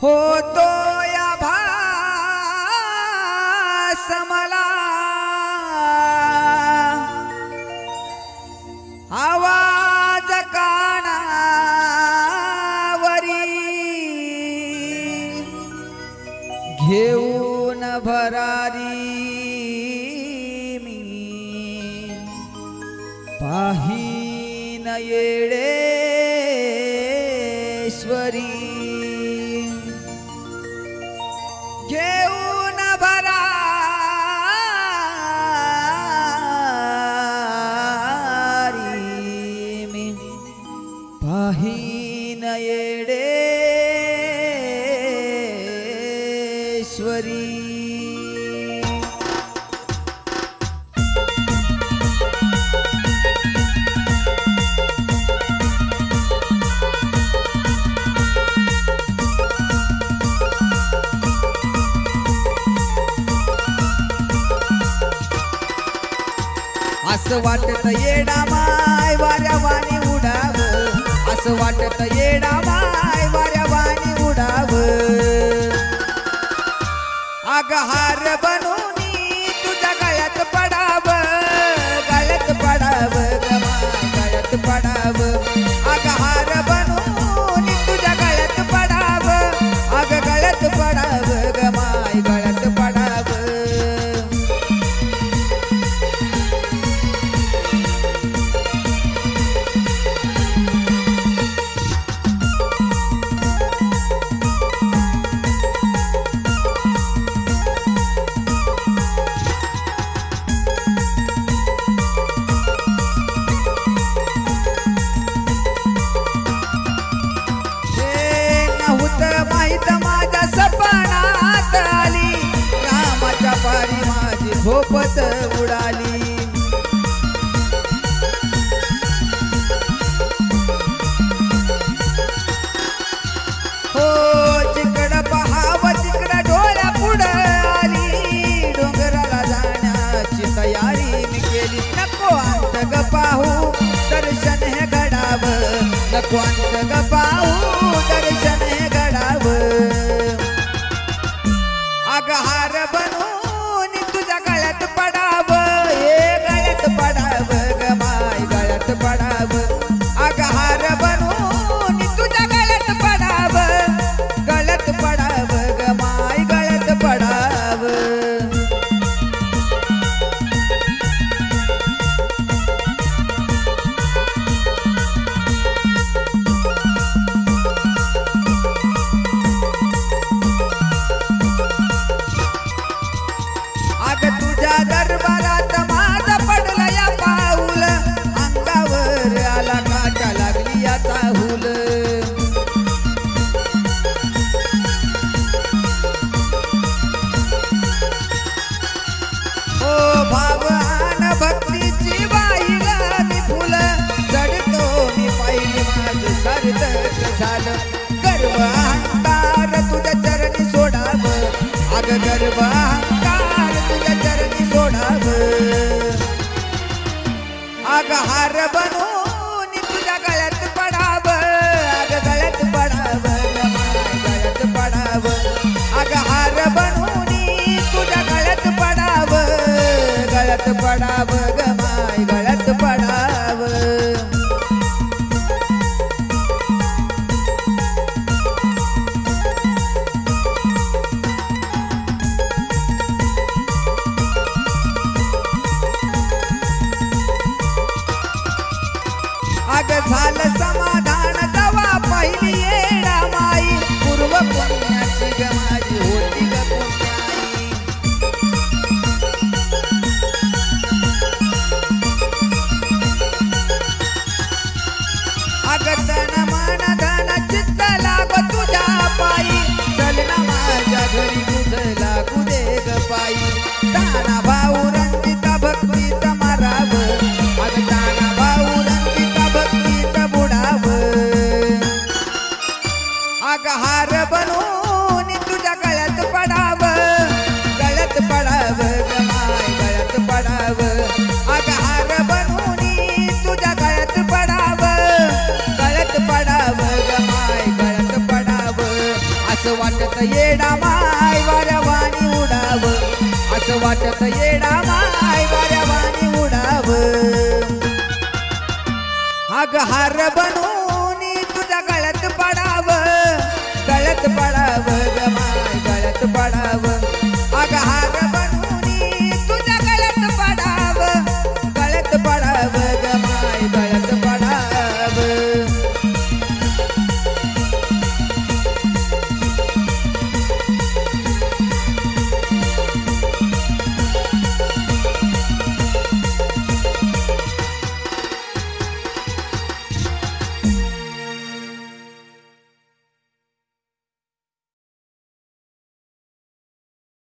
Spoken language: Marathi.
होतो या भास मला आवाज कानावरी घेऊन भरारी मी पाहीन येडेश्वरी घेऊन भरारी मी पाहीन येडेश्वरी असं वाटत येडा माय वाऱ्या वाणी उडाव असं वाटत येडा माय वाऱ्या वाणी उडाव अग हार बनूनी तुझ्या गळ्यात पडाव गळ्यात पडाव ग माय गळ्यात पडाव अग हार बनूनी तुझ्या गळ्यात पडाव अग गळ्यात पडाव ग माय गळ्यात पडाव माहित माझ्या सपनात आली रामाच्या पारी माझी झोपच उडाली हो जिकडं पहावं तिकडं डोळ्या पुढं आली डोंगराला जाण्याची तयारी मी केली नको अंत ग पाहू दर्शन हे घडावं नको अंत ग पाहू दर्शन हे अग हार बनून तुझ्या गळ्यात पडाव हे गळ्यात पडाव ग माय गळ्यात पडाव अग हार बनून तुझ्या गळ्यात पडाव गळ्यात पडाव ग माय गळ्यात पडाव दरबारात माझा पडला या पाऊल अंगावर आला काटा लागली या चाहूल ओ भावान भक्तीची वाहिला मी फुल चढतो मी पाहिली माझं सार्थक झालं गर्व अहंकार तुझ्या चरणी सोडाव अग गर्व अहंकार तुझ्या चरणी सोडाव अग हार बनून तुझ्या गळ्यात पडाव अग गळ्यात पडाव गळ्यात पडाव अग हार बनून तुझ्या गळ्यात पडाव गळ्यात पडाव ग माय गळ्यात पडाव अग झालं समाधान तवा पहिली येडा माई पूर्व पुण्याची ग माझी होती ग पुण्याई अग तन मन धन चित्त लाग तुझ्या पायी चल ना माझ्या घरी तुझ लागू दे ग पायी ताना भाऊ रंजिता भक्तीत माराव अग ताना भाऊ भक्तीत बुडाव अग हार बनून तुझ्या गळ्यात पडाव गळ्यात पडाव ग माय गळ्यात पडाव अग हार बनून तुझ्या गळ्यात पडाव गळ्यात पडाव ग माय गळ्यात पडाव असं वाटत येडा माय वाऱ्यावानी उडाव असं वाटत येडा माय वाऱ्यावानी उडाव अग हार बनू